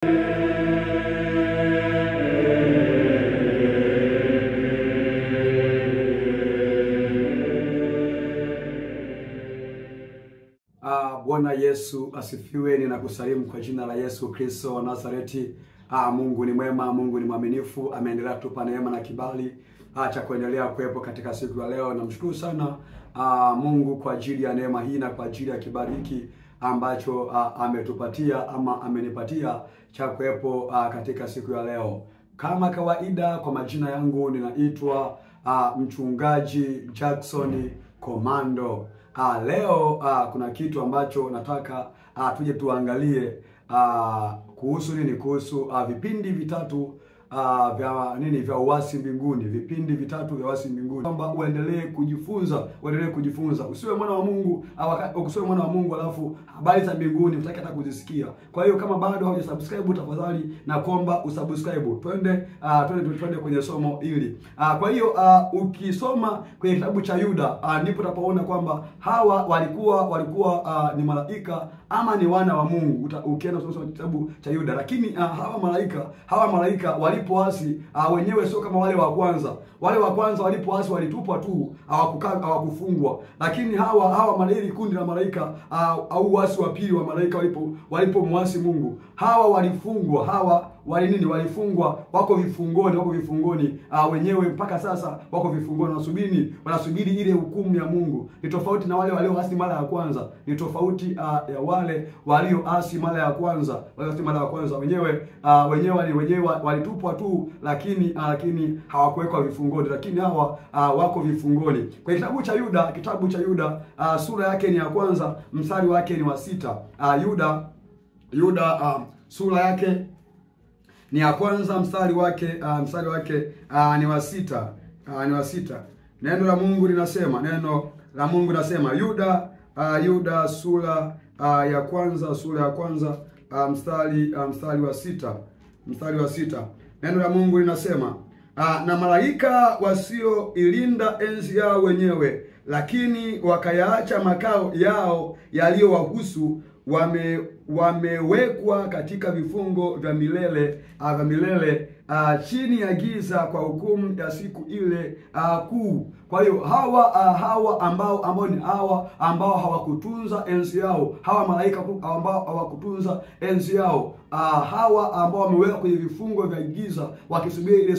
Bwana Yesu asifiwe. Ninakusalimu kwa jina la Yesu Kristo wa Nazareti. Mungu ni mwema, Mungu ni mwaminifu, ameendelea kutupa neema na kibali cha kuendelea kuwepo katika siku ya leo. Namshukuru sana Mungu kwa ajili ya neema hii na kwa ajili ya kibali hiki ambacho ametupatia ama amenipatia cha kuwepo katika siku ya leo. Kama kawaida, kwa majina yangu ninaitwa Mchungaji Jackson Komando. Leo kuna kitu ambacho nataka tuje tuangalie kuhusu nini? Kuhusu vipindi vitatu vya uasi mbinguni, vipindi vitatu vya uasi mbinguni, kwamba uendelee kujifunza, usiwe mwana wa Mungu usiwe mwana wa Mungu alafu habari za mbinguni utaki hata kuzisikia. Kwa hiyo kama bado haujasubscribe, tafadhali na kuomba usubscribe. Twende kwenye somo hili. Kwa hiyo ukisoma kwenye kitabu cha Yuda ndipo utapoona kwamba hawa walikuwa ni malaika ama ni wana wa Mungu. Ukienda kusoma kitabu cha Yuda, lakini hawa malaika walipoasi wenyewe sio kama wale wa kwanza. Wale wa kwanza walipoasi walitupwa tu, hawakufungwa. Lakini hawa malaika, kundi la malaika au wasi wa pili wa malaika walipomwasi Mungu, hawa walifungwa. Walifungwa, wako vifungoni wenyewe mpaka sasa wako vifungoni, wanasubiri ile hukumu ya Mungu. Ni tofauti na wale walioasi mara ya kwanza, ni tofauti ya wale walioasi mara ya kwanza. Wenyewe walitupwa tu, lakini hawakuwekwa vifungoni, lakini hawa wako vifungoni. Kwa kitabu cha Yuda sura yake ni ya kwanza, mstari wake ni wa 6. Yuda sura yake ni ya kwanza, mstari wake ni wa 6. Neno la Mungu linasema Yuda sura ya kwanza mstari wa 6. Neno la Mungu linasema na malaika wasioilinda enzi yao wenyewe, lakini wakayaacha makao yao yaliyowahusu, wamewekwa katika vifungo vya milele chini ya giza kwa hukumu ya siku ile kuu. Kwa hiyo hawa ambao hawakutunza enzi yao, hawa malaika ambao hawakutunza enzi yao, hawa ambao wameweka kwenye vifungo vya giza wakisubiri ile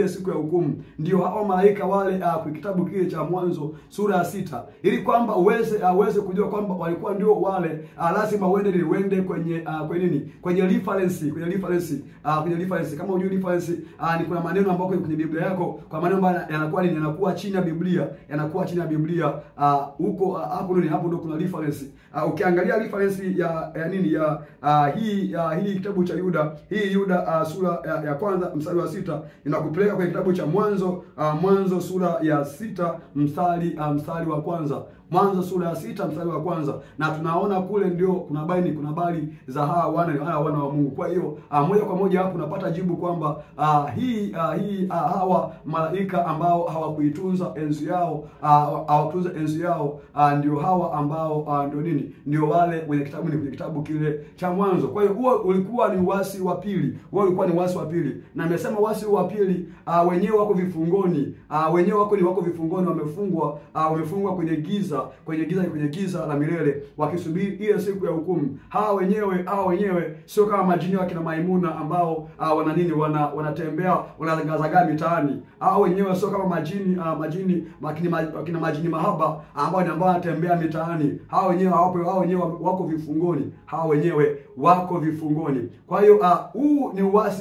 siku ya hukumu, ndio hawa malaika wale kwa kitabu kile cha Mwanzo sura ya 6. Ili kwamba uweze kujua kwamba walikuwa ndio wale, lazima uende kwenye reference. Kama unajua reference, ni kuna maneno ambayo kwenye Biblia yako, kwa maneno ambayo yanakuwa chini ya Biblia, huko hapo ndio kuna reference. Ukiangalia reference ya hii kitabu cha Yuda, sura ya kwanza mstari wa 6, inakupeleka kwenye kitabu cha Mwanzo sura ya 6 mstari wa kwanza. Mwanzo sura ya 6 mstari wa kwanza, na tunaona kule ndio kuna habari za hawa wana wa Mungu. Kwa hiyo moja kwa moja hapo unapata jibu kwamba hawa malaika ambao hawakuitunza enzi yao, ndio hawa ambao ndio wale kwenye kitabu kile cha Mwanzo. Kwa hiyo huo ulikuwa ni uasi wa pili. Na nimesema uasi wa pili, wenyewe wako vifungoni, wamefungwa kwenye giza la milele, wakisubiri ile siku ya hukumu. Hawa wenyewe sio kama majini wakina Maimuna ambao wanatembea wanazagazaga mitaani. Hawa wenyewe sio kama majini wakina majini mahaba ambao wanatembea mitaani. Hawa wenyewe wako vifungoni. Kwa hiyo huu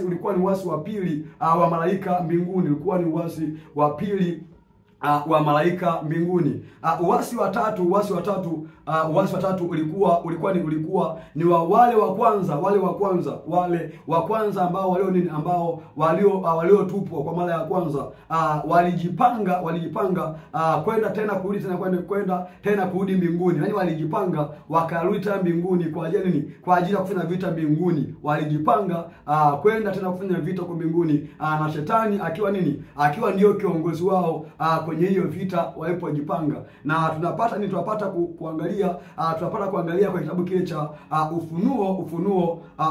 ulikuwa ni uasi wa pili wa malaika mbinguni, ulikuwa ni uasi wa pili wa malaika mbinguni. Uasi wa tatu ulikuwa ni wa wale wa kwanza ambao waliotupwa kwa mara ya kwanza. Walijipanga kwenda tena kurudi mbinguni. Yaani walijipanga wakarudi tena mbinguni kwa ajili ya kufanya vita mbinguni. Walijipanga kwenda tena kufanya vita kwa mbinguni, na shetani akiwa ndio kiongozi wao kwenye hiyo vita walipojipanga. Na tunapata nini? Tunapata kuangalia kwa kitabu kile cha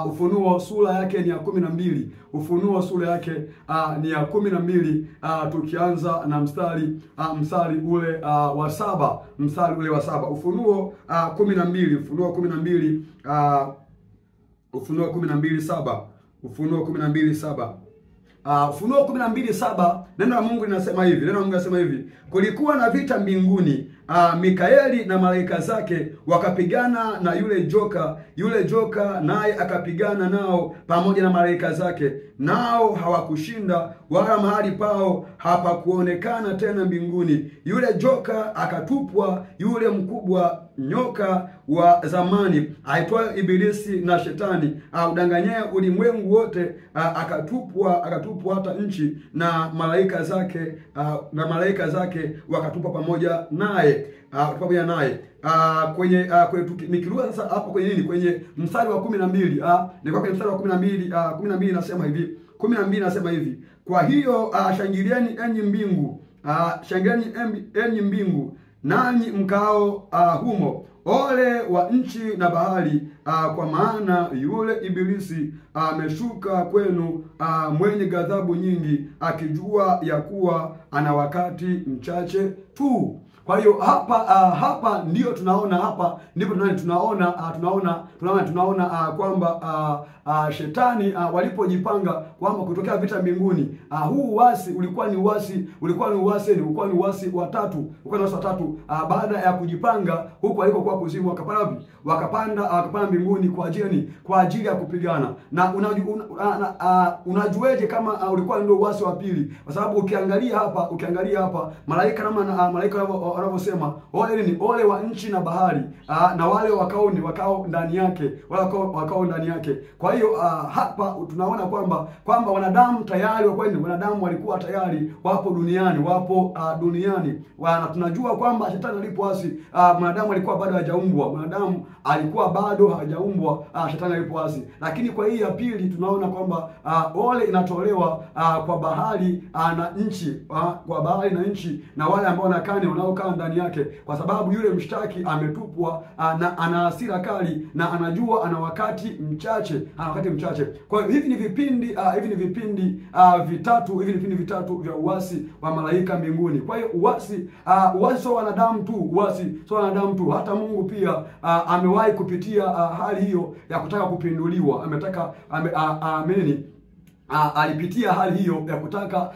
Ufunuo sura yake ni ya 12. Ufunuo sura yake ni ya 12, tukianza na mstari ule wa 7, mstari ule wa 7. Ufunuo 12, Ufunuo 12, Ufunuo 12:7. Ufunuo 12:7. Ufunuo 12:7, neno la Mungu linasema hivi. Neno la Mungu linasema hivi: kulikuwa na vita mbinguni, Mikaeli na malaika zake wakapigana na yule joka naye akapigana nao pamoja na malaika zake, nao hawakushinda, wala mahali pao hapakuonekana tena mbinguni. Yule joka akatupwa, yule mkubwa nyoka wa zamani aitwaye Ibilisi na Shetani, udanganyao ulimwengu wote, akatupwa hata nchi, na malaika zake wakatupwa pamoja naye. Nikiruka sasa hapo kwenye nini? Kwenye mstari wa 12. Nilikuwa kwenye mstari wa 12 nasema hivi. 12 nasema hivi: kwa hiyo shangilieni enyi mbingu, shangilieni enyi mbingu, nanyi mkao humo. Ole wa nchi na bahari, kwa maana yule Ibilisi ameshuka kwenu, mwenye ghadhabu nyingi, akijua ya kuwa ana wakati mchache tu. Kwa hiyo hapa ndio tunaona, hapa ndipo tunaona kwamba Shetani walipojipanga kwamba kutokea vita mbinguni, huu uasi ulikuwa ni uasi wa tatu, baada ya kujipanga huko walikokuwa kuzimu, wakapanda mbinguni kwa ajili ya kupigana. Na unajueje kama ulikuwa ndio uasi wa pili? Kwa sababu ukiangalia hapa malaika wanavyosema ole wa nchi na bahari, na wale wakao ndani yake, Kwa hiyo hapa tunaona kwamba wanadamu tayari wanadamu walikuwa tayari wapo duniani. Na tunajua kwamba Shetani alipoasi, mwanadamu alikuwa bado hajaumbwa, Shetani alipoasi. Lakini kwa hii ya pili tunaona kwamba ole inatolewa kwa bahari na nchi, na wale ambao wanaokaa ndani yake, kwa sababu yule mshtaki ametupwa, na ana hasira kali, na anajua ana wakati mchache. Kwa hiyo hivi ni vipindi vitatu vya uasi wa malaika mbinguni. Kwa hiyo uasi sio wanadamu tu, hata Mungu pia amewahi kupitia hali hiyo ya kutaka kupinduliwa. Alipitia hali hiyo ya kutaka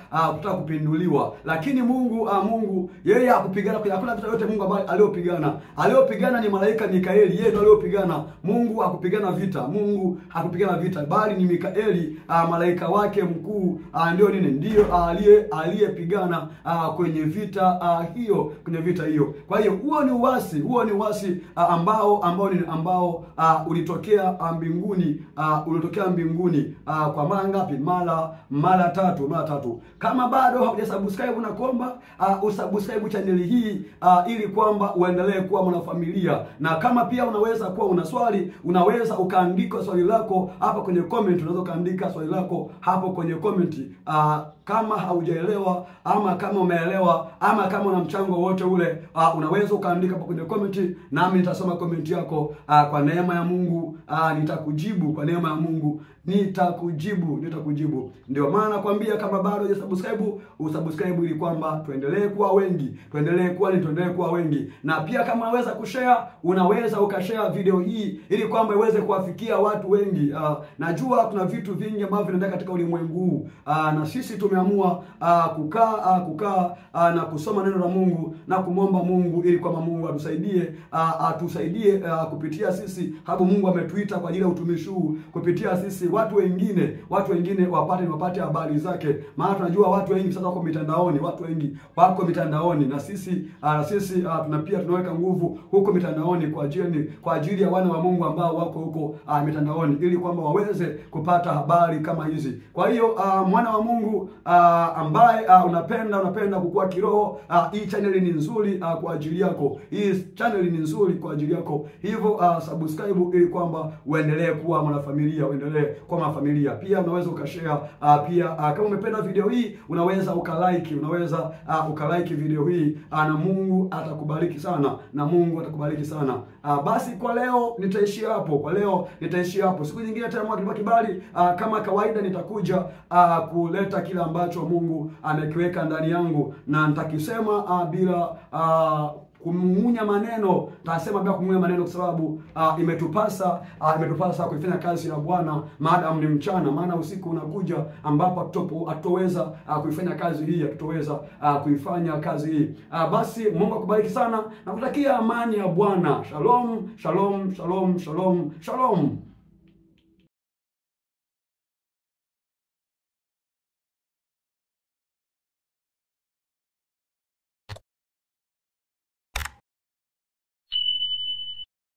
kupinduliwa, lakini Mungu yeye hakupigana. Hakuna vita yote Mungu ambaye aliopigana ni malaika Mikaeli, yeye ndiye aliopigana. Mungu hakupigana vita, bali ni Mikaeli, malaika wake mkuu, ndio aliyepigana kwenye vita hiyo. Kwa hiyo huo ni uasi ambao ulitokea mbinguni, kwa mara ngapi? Mara tatu. Kama bado haujasubscribe, unakomba usubscribe channel hii ili kwamba uendelee kuwa mwanafamilia. Na kama pia unaweza kuwa una swali, unaweza ukaandika swali lako hapa kwenye comment. Unaweza kaandika swali lako hapo kwenye comment, kama haujaelewa ama kama umeelewa ama kama una mchango wote ule, unaweza ukaandika hapo kwenye comment, nami nitasoma comment yako. Kwa neema ya Mungu nitakujibu. Kwa neema ya Mungu nitakujibu. Ndio maana nakwambia, kama bado hujasubscribe, usubscribe ili kwamba tuendelee kuwa wengi. Na pia kama unaweza kushare, unaweza ukashare video hii ili kwamba iweze kuwafikia watu wengi. Najua kuna vitu vingi ambavyo vinaendelea katika ulimwengu huu, na sisi tumeamua kukaa na kusoma neno la Mungu na kumwomba Mungu ili kwamba Mungu atusaidie kupitia sisi. Hapo Mungu ametuita kwa ajili ya utumishi huu, kupitia sisi watu wengine wapate habari zake. Maana tunajua watu wengi sasa wako mitandaoni, na sisi pia tunaweka nguvu huko mitandaoni kwa ajili ya wana wa Mungu ambao wako huko mitandaoni, ili kwamba waweze kupata habari kama hizi. Kwa hiyo mwana wa Mungu ambaye unapenda kukua kiroho, hii channel ni nzuri kwa ajili yako. Hivyo subscribe ili kwamba uendelee kuwa mwanafamilia, uendelee kwa mafamilia. Pia unaweza ukashare pia kama umependa video hii unaweza ukalike, ukalike video hii na Mungu atakubariki sana, na Mungu atakubariki sana. Basi kwa leo nitaishia hapo. Siku nyingine tena Mungu kibali, kama kawaida nitakuja kuleta kile ambacho Mungu amekiweka ndani yangu, na nitakisema bila kumumunya maneno. Tasema bila kumumunya maneno kwa sababu imetupasa kuifanya kazi ya Bwana maadamu ni mchana, maana usiku unakuja ambapo hatutoweza kuifanya kazi hii, kuifanya kazi hii. Basi Mungu akubariki sana na kutakia amani ya Bwana. Shalom, shalom, shalom, shalom, shalom.